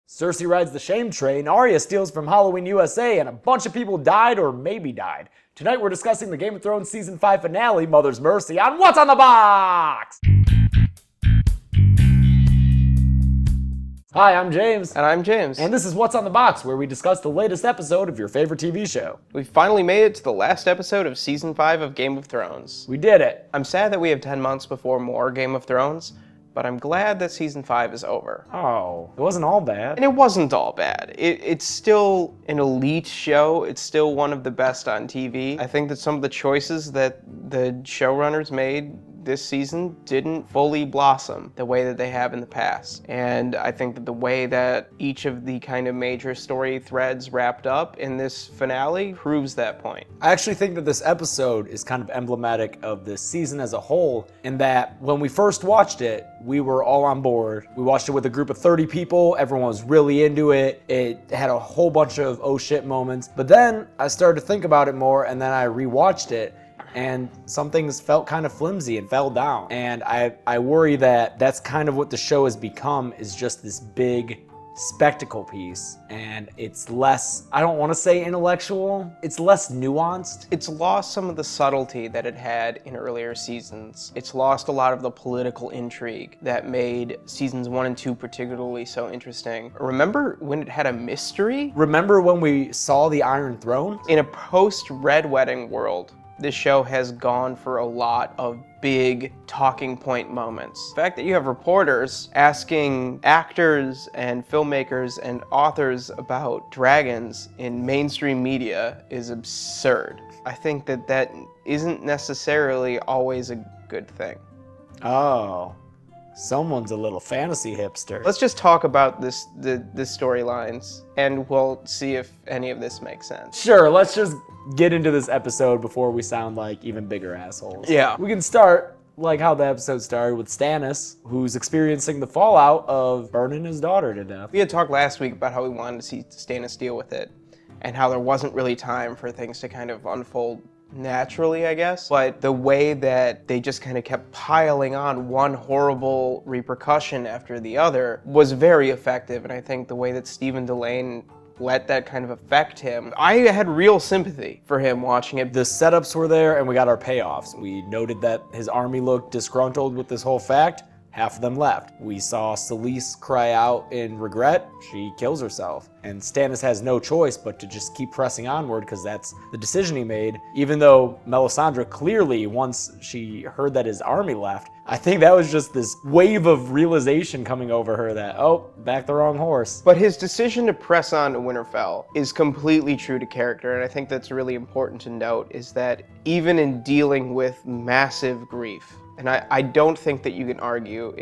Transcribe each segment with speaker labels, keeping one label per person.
Speaker 1: Cersei rides the shame train, Arya steals from Halloween USA, and a bunch of people died or maybe died. Tonight we're discussing the Game of Thrones Season 5 finale, Mother's Mercy, on What's on the Box! Hi, I'm James.
Speaker 2: And I'm James.
Speaker 1: And this is What's on the Box, where we discuss the latest episode of your favorite TV show.
Speaker 2: We finally made it to the last episode of Season 5 of Game of Thrones.
Speaker 1: We did it.
Speaker 2: I'm sad that we have 10 months before more Game of Thrones, but I'm glad that Season 5 is over.
Speaker 1: Oh, it wasn't all bad.
Speaker 2: And it wasn't all bad. It's still an elite show. It's still one of the best on TV. I think that some of the choices that the showrunners made this season didn't fully blossom the way that they have in the past. And I think that the way that each of the kind of major story threads wrapped up in this finale proves that point.
Speaker 1: I actually think that this episode is kind of emblematic of this season as a whole, in that when we first watched it, we were all on board. We watched it with a group of 30 people. Everyone was really into it. It had a whole bunch of oh shit moments. But then I started to think about it more, and then I rewatched it, and some things felt kind of flimsy and fell down. And I worry that that's kind of what the show has become, is just this big spectacle piece. And it's less, I don't want to say intellectual, it's less nuanced.
Speaker 2: It's lost some of the subtlety that it had in earlier seasons. It's lost a lot of the political intrigue that made seasons 1 and 2 particularly so interesting. Remember when it had a mystery?
Speaker 1: Remember when we saw the Iron Throne?
Speaker 2: In a post-Red Wedding world, this show has gone for a lot of big talking point moments. The fact that you have reporters asking actors and filmmakers and authors about dragons in mainstream media is absurd. I think that that isn't necessarily always a good thing.
Speaker 1: Oh, someone's a little fantasy hipster.
Speaker 2: Let's just talk about the storylines, and we'll see if any of this makes sense.
Speaker 1: Sure, let's just get into this episode before we sound like even bigger assholes.
Speaker 2: Yeah.
Speaker 1: We can start like how the episode started with Stannis, who's experiencing the fallout of burning his daughter to death.
Speaker 2: We had talked last week about how we wanted to see Stannis deal with it, and how there wasn't really time for things to kind of unfold naturally, I guess. But the way that they just kind of kept piling on one horrible repercussion after the other was very effective, and I think the way that Stephen Delane let that kind of affect him, I had real sympathy for him watching it.
Speaker 1: The setups were there, and we got our payoffs. We noted that his army looked disgruntled with this whole fact. Half of them left. We saw Selyse cry out in regret. She kills herself. And Stannis has no choice but to just keep pressing onward, because that's the decision he made. Even though Melisandre clearly, once she heard that his army left, I think that was just this wave of realization coming over her that, oh, back the wrong horse.
Speaker 2: But his decision to press on to Winterfell is completely true to character, and I think that's really important to note, is that even in dealing with massive grief, and I don't think that you can argue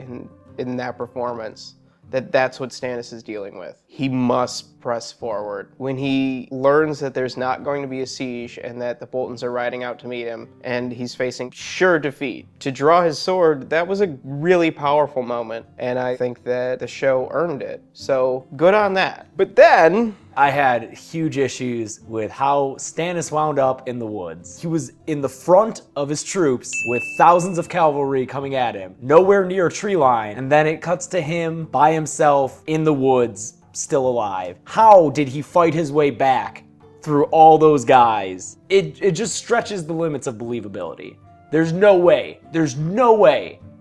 Speaker 2: in that performance that that's what Stannis is dealing with. He must press forward. When he learns that there's not going to be a siege and that the Boltons are riding out to meet him and he's facing sure defeat, to draw his sword, that was a really powerful moment, and I think that the show earned it. So good on that. But then
Speaker 1: I had huge issues with how Stannis wound up in the woods. He was in the front of his troops with thousands of cavalry coming at him, nowhere near a tree line, and then it cuts to him by himself in the woods, still alive. How did he fight his way back through all those guys? It just stretches the limits of believability. There's no way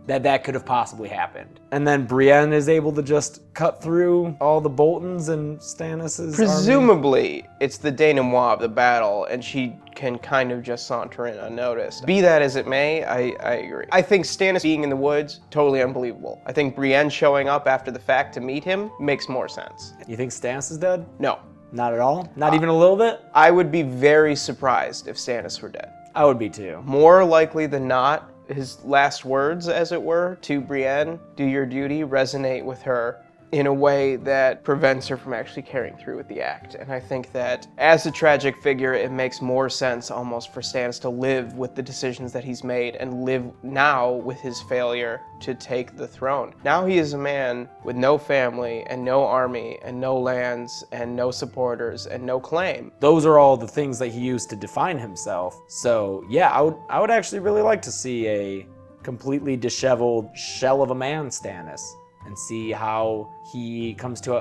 Speaker 1: that could have possibly happened. And then Brienne is able to just cut through all the Boltons and Stannis's
Speaker 2: presumably
Speaker 1: army.
Speaker 2: It's the denouement of the battle, and she can kind of just saunter in unnoticed. Be that as it may, I agree. I think Stannis being in the woods, totally unbelievable. I think Brienne showing up after the fact to meet him makes more sense.
Speaker 1: You think Stannis is dead?
Speaker 2: No.
Speaker 1: Not at all? Not even a little bit?
Speaker 2: I would be very surprised if Stannis were dead.
Speaker 1: I would be too.
Speaker 2: More likely than not, his last words, as it were, to Brienne, do your duty, resonate with her in a way that prevents her from actually carrying through with the act. And I think that as a tragic figure, it makes more sense almost for Stannis to live with the decisions that he's made and live now with his failure to take the throne. Now he is a man with no family and no army and no lands and no supporters and no claim.
Speaker 1: Those are all the things that he used to define himself. So yeah, I would actually really like to see a completely disheveled shell of a man Stannis. and see how he comes to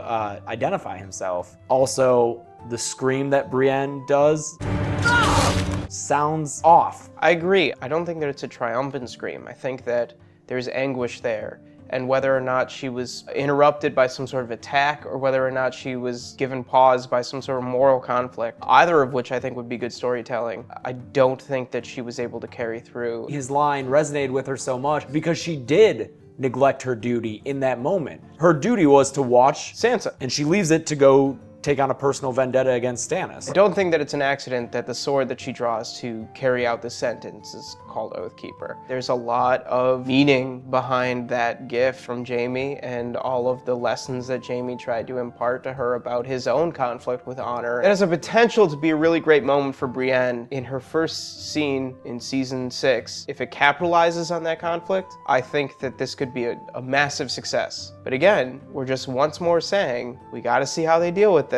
Speaker 1: identify himself. Also, the scream that Brienne does sounds off.
Speaker 2: I agree. I don't think that it's a triumphant scream. I think that there's anguish there. And whether or not she was interrupted by some sort of attack or whether or not she was given pause by some sort of moral conflict, either of which I think would be good storytelling, I don't think that she was able to carry through.
Speaker 1: His line resonated with her so much because she did neglect her duty in that moment. Her duty was to watch
Speaker 2: Sansa.
Speaker 1: and she leaves it to go take on a personal vendetta against Stannis.
Speaker 2: I don't think that it's an accident that the sword that she draws to carry out the sentence is called Oathkeeper. There's a lot of meaning behind that gift from Jaime and all of the lessons that Jaime tried to impart to her about his own conflict with honor. It has a potential to be a really great moment for Brienne in her first scene in season 6. If it capitalizes on that conflict, I think that this could be a massive success. But again, we're just once more saying, we gotta see how they deal with this.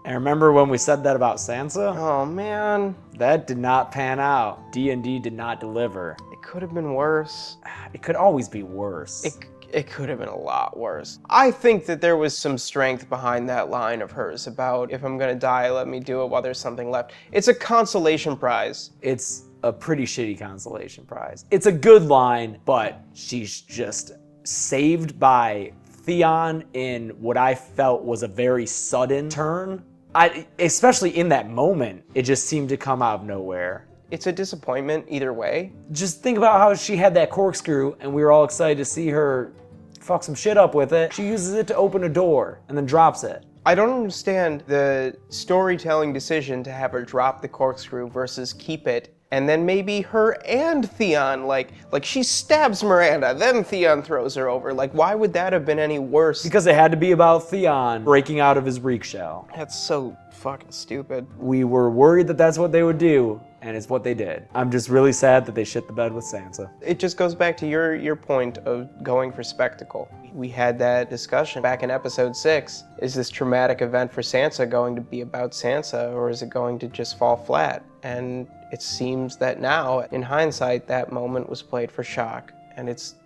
Speaker 1: And remember when we said that about Sansa?
Speaker 2: Oh man.
Speaker 1: That did not pan out. D&D did not deliver.
Speaker 2: It could have been worse.
Speaker 1: It could always be worse.
Speaker 2: It could have been a lot worse. I think that there was some strength behind that line of hers about, if I'm gonna die, let me do it while there's something left. It's a consolation prize.
Speaker 1: It's a pretty shitty consolation prize. It's a good line, but she's just saved by Theon in what I felt was a very sudden turn. Especially in that moment, it just seemed to come out of nowhere.
Speaker 2: It's a disappointment either way.
Speaker 1: Just think about how she had that corkscrew and we were all excited to see her fuck some shit up with it. She uses it to open a door and then drops it.
Speaker 2: I don't understand the storytelling decision to have her drop the corkscrew versus keep it. And then maybe her and Theon, like she stabs Miranda, then Theon throws her over. Like, why would that have been any worse?
Speaker 1: Because it had to be about Theon breaking out of his reek shell.
Speaker 2: That's so fucking stupid.
Speaker 1: We were worried that that's what they would do, and it's what they did. I'm just really sad that they shit the bed with Sansa.
Speaker 2: It just goes back to your point of going for spectacle. We had that discussion back in episode 6. Is this traumatic event for Sansa going to be about Sansa, or is it going to just fall flat? And it seems that now, in hindsight, that moment was played for shock, and it's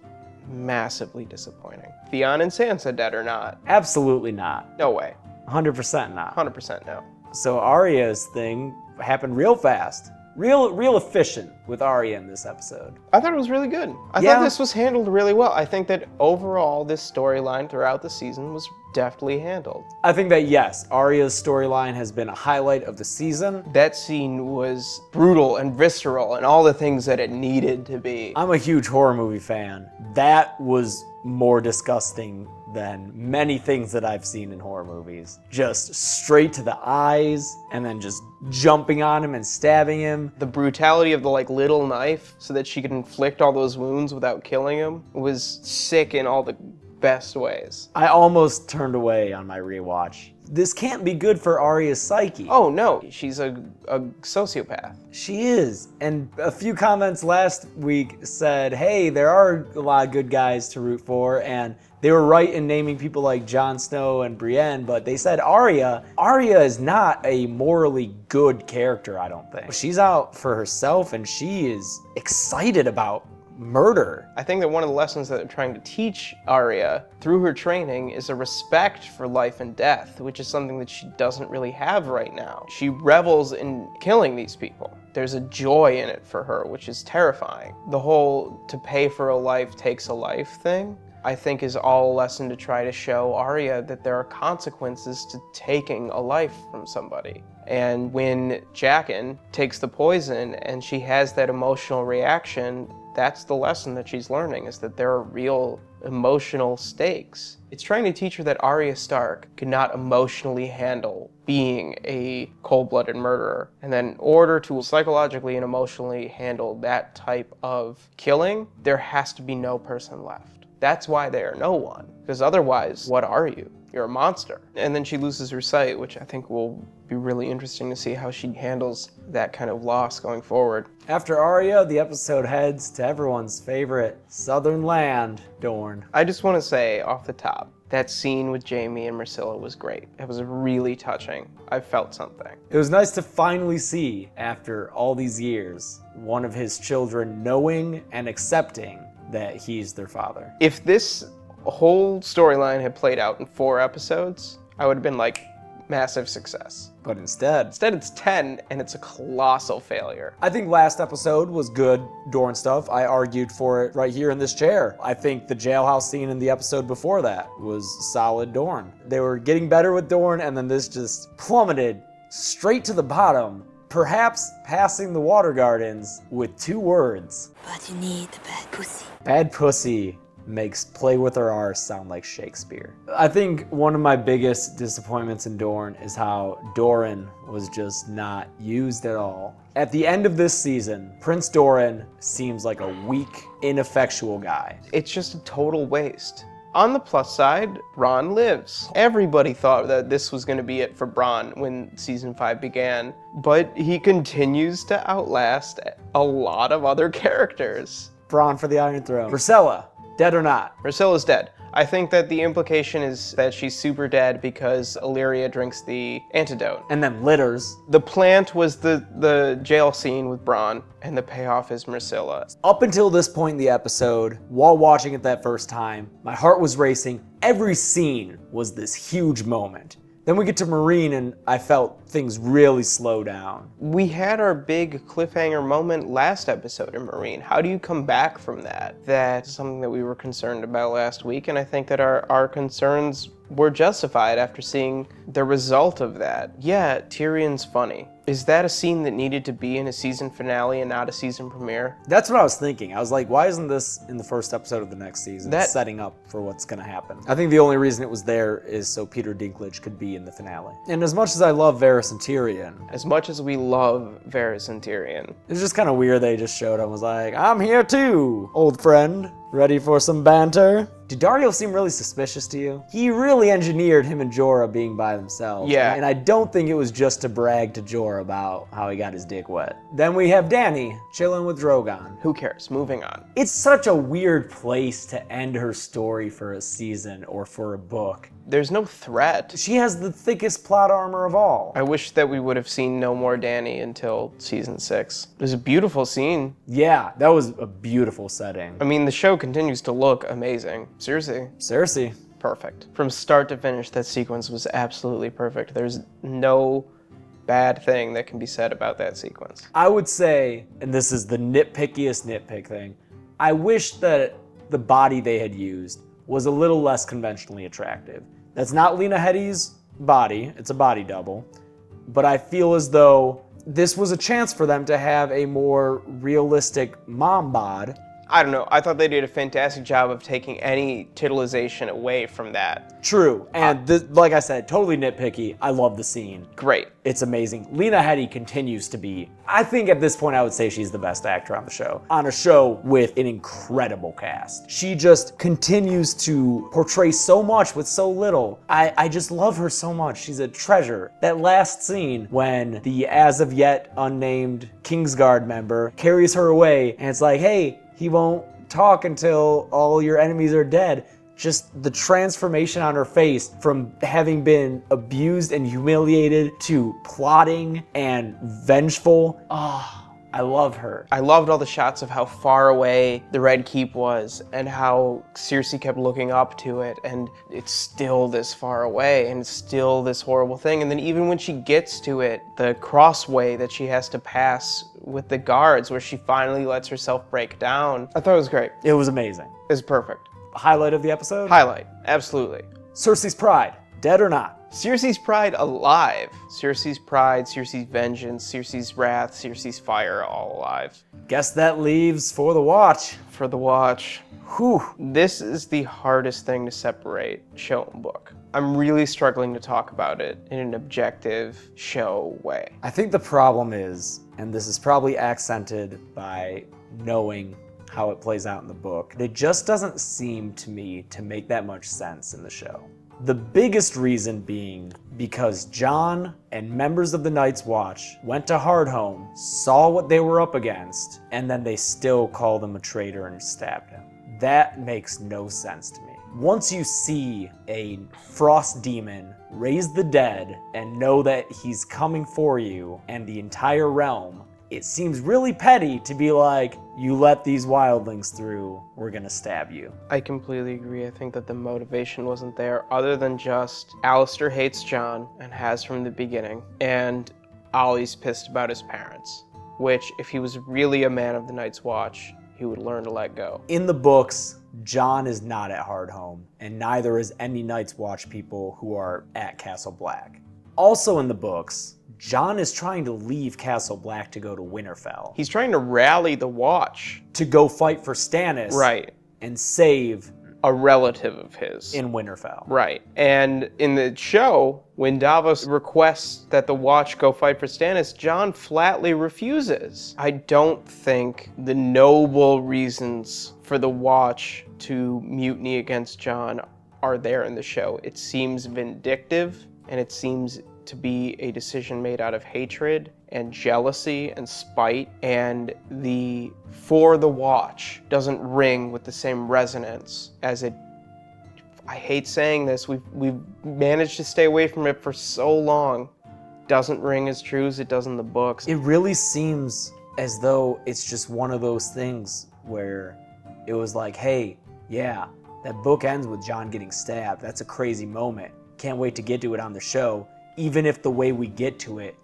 Speaker 2: massively disappointing. Theon and Sansa dead or not?
Speaker 1: Absolutely not.
Speaker 2: No way.
Speaker 1: 100% not.
Speaker 2: 100% no.
Speaker 1: So Arya's thing happened real fast. Real efficient with Arya in this episode.
Speaker 2: I thought it was really good. I thought this was handled really well. I think that overall, this storyline throughout the season was deftly handled.
Speaker 1: I think that yes, Arya's storyline has been a highlight of the season.
Speaker 2: That scene was brutal and visceral and all the things that it needed to be.
Speaker 1: I'm a huge horror movie fan. That was more disgusting than many things that I've seen in horror movies. Just straight to the eyes and then just jumping on him and stabbing him.
Speaker 2: The brutality of the little knife so that she could inflict all those wounds without killing him was sick in all the best ways.
Speaker 1: I almost turned away on my rewatch. This can't be good for Arya's psyche.
Speaker 2: Oh no, she's a sociopath.
Speaker 1: She is. And a few comments last week said, hey, there are a lot of good guys to root for, and they were right in naming people like Jon Snow and Brienne, but they said Arya is not a morally good character, I don't think. She's out for herself and she is excited about murder.
Speaker 2: I think that one of the lessons that they're trying to teach Arya through her training is a respect for life and death, which is something that she doesn't really have right now. She revels in killing these people. There's a joy in it for her, which is terrifying. The whole to pay for a life takes a life thing, I think, is all a lesson to try to show Arya that there are consequences to taking a life from somebody. And when Jaqen takes the poison and she has that emotional reaction, that's the lesson that she's learning, is that there are real emotional stakes. It's trying to teach her that Arya Stark could not emotionally handle being a cold-blooded murderer. And then in order to psychologically and emotionally handle that type of killing, there has to be no person left. That's why they are no one. Because otherwise, what are you? You're a monster. And then she loses her sight, which I think will be really interesting to see how she handles that kind of loss going forward.
Speaker 1: After Arya, the episode heads to everyone's favorite southern land, Dorne.
Speaker 2: I just want to say off the top, that scene with Jaime and Marcella was great. It was really touching. I felt something.
Speaker 1: It was nice to finally see, after all these years, one of his children knowing and accepting that he's their father.
Speaker 2: If this whole storyline had played out in 4 episodes, I would have been like, massive success.
Speaker 1: But instead
Speaker 2: it's 10, and it's a colossal failure.
Speaker 1: I think last episode was good Dorne stuff. I argued for it right here in this chair. I think the jailhouse scene in the episode before that was solid Dorne. They were getting better with Dorne, and then this just plummeted straight to the bottom, perhaps passing the Water Gardens with 2 words.
Speaker 3: But you need the bad pussy.
Speaker 1: Bad pussy makes play with her arse sound like Shakespeare. I think one of my biggest disappointments in Dorne is how Doran was just not used at all. At the end of this season, Prince Doran seems like a weak, ineffectual guy.
Speaker 2: It's just a total waste. On the plus side, Bronn lives. Everybody thought that this was going to be it for Bronn when season 5 began, but he continues to outlast a lot of other characters.
Speaker 1: Bronn for the Iron Throne. Myrcella, dead or not?
Speaker 2: Myrcella's dead. I think that the implication is that she's super dead because Illyria drinks the antidote.
Speaker 1: And then litters.
Speaker 2: The plant was the jail scene with Bronn, and the payoff is Myrcella.
Speaker 1: Up until this point in the episode, while watching it that first time, my heart was racing. Every scene was this huge moment. Then we get to Meereen, and I felt things really slow down.
Speaker 2: We had our big cliffhanger moment last episode in Meereen. How do you come back from that? That's something that we were concerned about last week, and I think that our concerns were justified after seeing the result of that. Yeah, Tyrion's funny. Is that a scene that needed to be in a season finale and not a season premiere?
Speaker 1: That's what I was thinking. I was like, why isn't this in the first episode of the next season, setting up for what's going to happen? I think the only reason it was there is so Peter Dinklage could be in the finale. And as much as I love Varys and Tyrion,
Speaker 2: as much as we love Varys and Tyrion,
Speaker 1: it's just kind of weird they just showed up and was like, I'm here too, old friend. Ready for some banter? Did Dario seem really suspicious to you? He really engineered him and Jorah being by themselves.
Speaker 2: Yeah.
Speaker 1: And I don't think it was just to brag to Jorah about how he got his dick wet. Then we have Dany chilling with Drogon.
Speaker 2: Who cares? Moving on.
Speaker 1: It's such a weird place to end her story for a season or for a book.
Speaker 2: There's no threat.
Speaker 1: She has the thickest plot armor of all.
Speaker 2: I wish that we would have seen no more Dany until season 6. It was a beautiful scene.
Speaker 1: Yeah, that was a beautiful setting.
Speaker 2: I mean, the show continues to look amazing. Cersei. Perfect. From start to finish, that sequence was absolutely perfect. There's no bad thing that can be said about that sequence.
Speaker 1: I would say, and this is the nitpickiest nitpick thing, I wish that the body they had used was a little less conventionally attractive. That's not Lena Headey's body, it's a body double, but I feel as though this was a chance for them to have a more realistic mom bod.
Speaker 2: I don't know. I thought they did a fantastic job of taking any titillization away from that.
Speaker 1: True. And like I said, totally nitpicky. I love the scene.
Speaker 2: Great.
Speaker 1: It's amazing. Lena Headey continues to be, I think at this point I would say she's the best actor on the show. On a show with an incredible cast. She just continues to portray so much with so little. I just love her so much. She's a treasure. That last scene when the as of yet unnamed Kingsguard member carries her away and it's like, hey, he won't talk until all your enemies are dead. Just the transformation on her face from having been abused and humiliated to plotting and vengeful. I love her.
Speaker 2: I loved all the shots of how far away the Red Keep was and how Cersei kept looking up to it and it's still this far away and it's still this horrible thing. And then even when she gets to it, the crossway that she has to pass with the guards where she finally lets herself break down. I thought it was great.
Speaker 1: It was amazing.
Speaker 2: It was perfect.
Speaker 1: Highlight of the episode?
Speaker 2: Highlight, absolutely.
Speaker 1: Cersei's pride, dead or not?
Speaker 2: Cersei's pride alive. Cersei's pride, Cersei's vengeance, Cersei's wrath, Cersei's fire, all alive.
Speaker 1: Guess that leaves For the Watch.
Speaker 2: For the Watch.
Speaker 1: Whew.
Speaker 2: This is the hardest thing to separate show and book. I'm really struggling to talk about it in an objective show way.
Speaker 1: I think the problem is, and this is probably accented by knowing how it plays out in the book, it just doesn't seem to me to make that much sense in the show. The biggest reason being because Jon and members of the Night's Watch went to Hardhome, saw what they were up against, and then they still called him a traitor and stabbed him. That makes no sense to me. Once you see a frost demon raise the dead and know that he's coming for you and the entire realm, it seems really petty to be like, you let these wildlings through, we're gonna stab you.
Speaker 2: I completely agree. I think that the motivation wasn't there other than just Alistair hates Jon and has from the beginning, and Ollie's pissed about his parents, which if he was really a man of the Night's Watch, he would learn to let go.
Speaker 1: In the books, Jon is not at Hardhome, and neither is any Night's Watch people who are at Castle Black. Also in the books, Jon is trying to leave Castle Black to go to Winterfell.
Speaker 2: He's trying to rally the Watch.
Speaker 1: To go fight for Stannis.
Speaker 2: Right.
Speaker 1: And save
Speaker 2: a relative of his.
Speaker 1: In Winterfell.
Speaker 2: Right. And in the show, when Davos requests that the Watch go fight for Stannis, Jon flatly refuses. I don't think the noble reasons for the Watch to mutiny against Jon are there in the show. It seems vindictive, and it seems to be a decision made out of hatred and jealousy and spite, and the for the Watch doesn't ring with the same resonance as it. I hate saying this, we've managed to stay away from it for so long. Doesn't ring as true as it does in the books.
Speaker 1: It really seems as though it's just one of those things where it was like, hey, yeah, that book ends with Jon getting stabbed. That's a crazy moment. Can't wait to get to it on the show, even if the way we get to it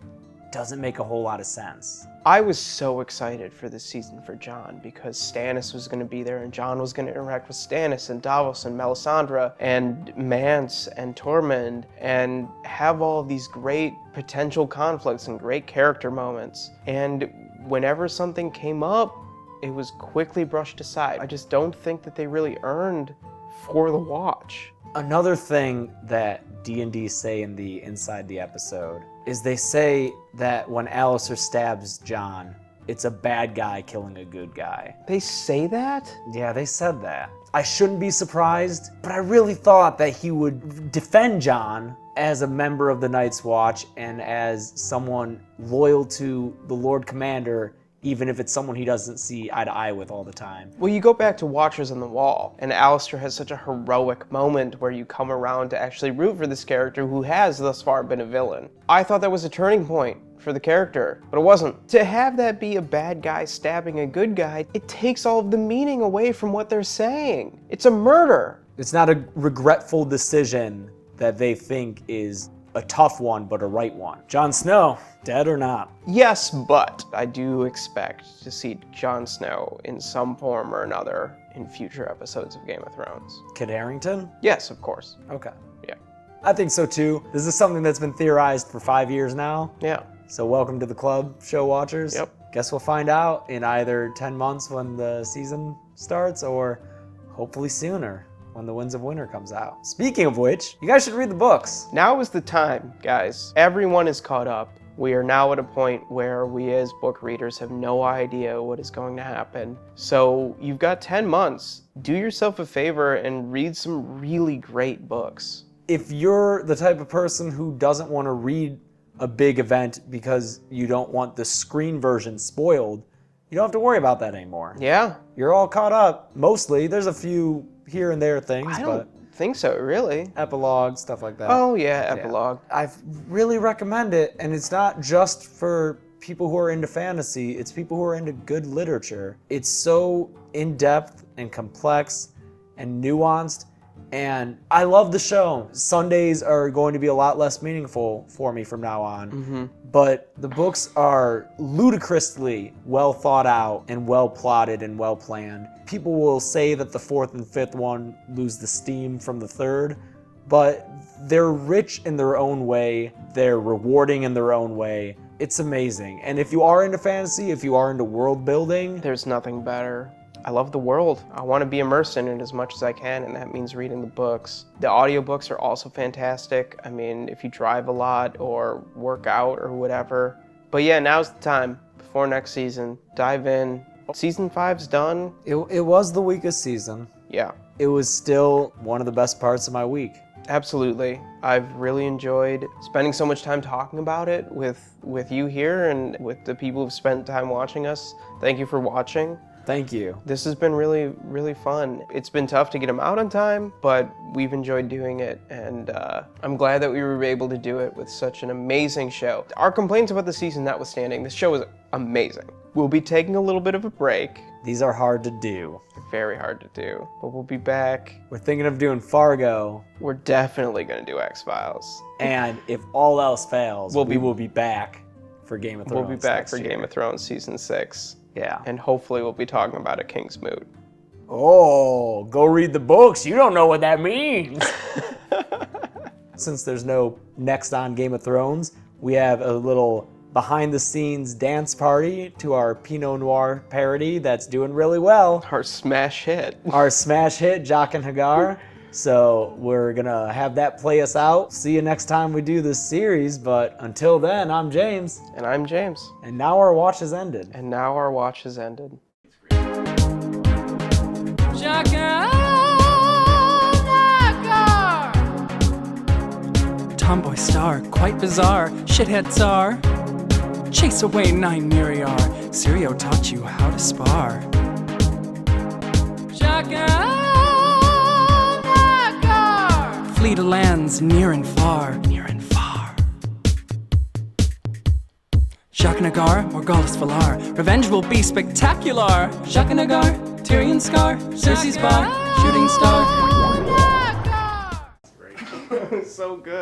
Speaker 1: doesn't make a whole lot of sense.
Speaker 2: I was so excited for this season for Jon because Stannis was going to be there and Jon was going to interact with Stannis and Davos and Melisandre and Mance and Tormund and have all of these great potential conflicts and great character moments. And whenever something came up, it was quickly brushed aside. I just don't think that they really earned for the Watch.
Speaker 1: Another thing that D&D say in the Inside the Episode is they say that when Alistair stabs Jon, it's a bad guy killing a good guy.
Speaker 2: They say that?
Speaker 1: Yeah, they said that. I shouldn't be surprised, but I really thought that he would defend Jon as a member of the Night's Watch and as someone loyal to the Lord Commander, even if it's someone he doesn't see eye to eye with all the time.
Speaker 2: Well, you go back to Watchers on the Wall, and Alistair has such a heroic moment where you come around to actually root for this character who has thus far been a villain. I thought that was a turning point for the character, but it wasn't. To have that be a bad guy stabbing a good guy, it takes all of the meaning away from what they're saying. It's a murder.
Speaker 1: It's not a regretful decision that they think is a tough one, but a right one. Jon Snow, dead or not?
Speaker 2: Yes, but I do expect to see Jon Snow in some form or another in future episodes of Game of Thrones.
Speaker 1: Kit Harington?
Speaker 2: Yes, of course.
Speaker 1: Okay.
Speaker 2: Yeah.
Speaker 1: I think so too. This is something that's been theorized for 5 years now.
Speaker 2: Yeah.
Speaker 1: So welcome to the club, show watchers.
Speaker 2: Yep.
Speaker 1: Guess we'll find out in either 10 months when the season starts or hopefully sooner when The Winds of Winter comes out. Speaking of which, you guys should read the books.
Speaker 2: Now is the time, guys. Everyone is caught up. We are now at a point where we as book readers have no idea what is going to happen. So you've got 10 months. Do yourself a favor and read some really great books.
Speaker 1: If you're the type of person who doesn't want to read a big event because you don't want the screen version spoiled, you don't have to worry about that anymore.
Speaker 2: Yeah.
Speaker 1: You're all caught up, mostly. There's a few here and there things,
Speaker 2: I don't think so, really.
Speaker 1: Epilogue, stuff like that.
Speaker 2: Oh, yeah, epilogue.
Speaker 1: Yeah. I really recommend it, and it's not just for people who are into fantasy, it's people who are into good literature. It's so in-depth and complex and nuanced, and I love the show. Sundays are going to be a lot less meaningful for me from now on, but the books are ludicrously well thought out and well plotted and well planned. People will say that the fourth and fifth one lose the steam from the third, but they're rich in their own way. They're rewarding in their own way. It's amazing. And if you are into fantasy, if you are into world building,
Speaker 2: there's nothing better. I love the world. I want to be immersed in it as much as I can, and that means reading the books. The audiobooks are also fantastic. I mean, if you drive a lot or work out or whatever. But yeah, now's the time. Before next season, dive in. Season 5's done.
Speaker 1: It was the weakest season.
Speaker 2: Yeah.
Speaker 1: It was still one of the best parts of my week.
Speaker 2: Absolutely. I've really enjoyed spending so much time talking about it with you here and with the people who've spent time watching us. Thank you for watching.
Speaker 1: Thank you.
Speaker 2: This has been really, really fun. It's been tough to get them out on time, but we've enjoyed doing it, and I'm glad that we were able to do it with such an amazing show. Our complaints about the season notwithstanding, this show is amazing. We'll be taking a little bit of a break.
Speaker 1: These are hard to do.
Speaker 2: Very hard to do, but we'll be back.
Speaker 1: We're thinking of doing Fargo,
Speaker 2: We're definitely gonna do X-Files.
Speaker 1: and if all else fails,
Speaker 2: We'll
Speaker 1: we
Speaker 2: be-
Speaker 1: will be back for Game of Thrones.
Speaker 2: We'll be back
Speaker 1: next
Speaker 2: for
Speaker 1: year.
Speaker 2: Game of Thrones Season 6.
Speaker 1: Yeah.
Speaker 2: And hopefully we'll be talking about a King's Moot.
Speaker 1: Oh, go read the books. You don't know what that means. Since there's no next on Game of Thrones, we have a little behind the scenes dance party to our Pinot Noir parody that's doing really well.
Speaker 2: Our smash hit.
Speaker 1: Our smash hit, Jock and Hagar. So we're gonna have that play us out. See you next time we do this series, but until then, I'm James.
Speaker 2: And I'm James.
Speaker 1: And now our watch has ended.
Speaker 2: And now our watch has ended.
Speaker 4: Tomboy star, quite bizarre, shithead czar. Chase away 9 Miriar, Sirio taught you how to spar. Flee to lands near and far, near and far. Jacques Nagar, Morgullis Valar, revenge will be spectacular. Jacques Nagar, Tyrion scar, Cersei's bar, shooting star.
Speaker 2: So good.